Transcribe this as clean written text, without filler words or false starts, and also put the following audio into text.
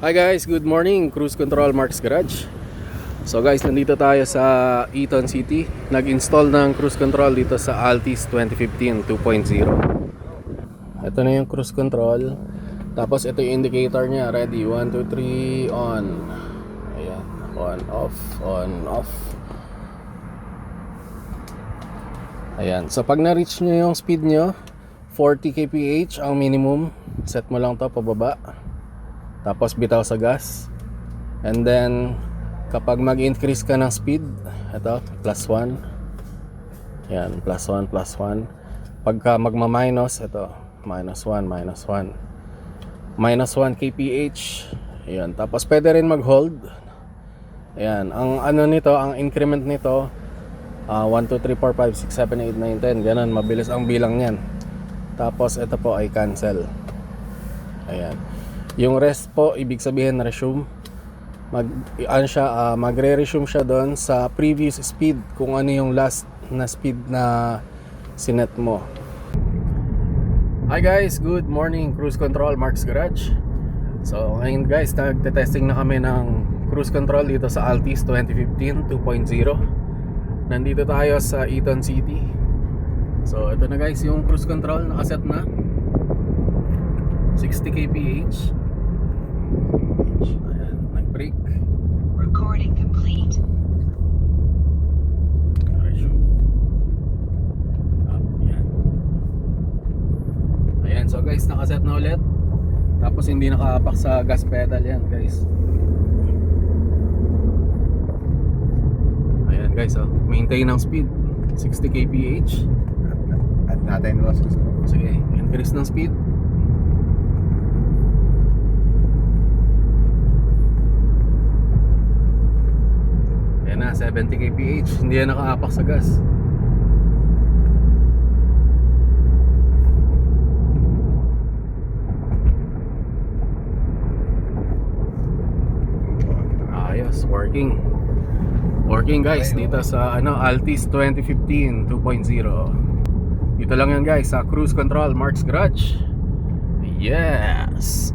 Hi guys, good morning. Cruise Control Mark's Garage. So guys, nandito tayo sa Eton City. Nag-install ng cruise control dito sa Altis 2015 2.0. Ito na yung cruise control. Tapos ito yung indicator niya. Ready, 1, 2, 3, on. Ayan, on, off, on, off. Ayan, so pag na-reach nyo yung speed nyo, 40 kph ang minimum. Set mo lang to pababa. Tapos bitaw sa gas. And then kapag mag-increase ka ng speed, ito, +1. Yan, +1, +1. Pagka magma-minus, ito, -1, -1. -1 kph. Ayan, tapos pwede rin mag-hold. Ayan, ang ano nito, ang increment nito, 1, 2, 3, 4, 5, 6, 7, 8, 9, 10. Ganun, mabilis ang bilang niyan. Tapos ito po ay cancel. Ayan. Yung rest po, ibig sabihin resume. Magre-resume siya doon sa previous speed, kung ano yung last na speed na sinet mo. Hi guys, good morning. Cruise Control Mark's Garage. So ngayon guys, nagte-testing na kami ng cruise control dito sa Altis 2015 2.0. Nandito tayo sa Eton City. So ito na guys, yung cruise control nakaset na 60 kph. Ayan, nag-brake. Recording complete. Ayan. Ayan, so guys, nakaset na ulit. Tapos hindi nakaapak sa gas pedal yan guys. Ayan guys, oh, maintain ang speed 60 kph. At natin was gusto mo. Sige, increase ng speed. Ayan na, 70 kph. Hindi yan nakaapak sa gas. Ayos, working. Working guys dito sa Altis 2015 2.0. Dito lang yan guys sa Cruise Control Mark's Garage. Yes.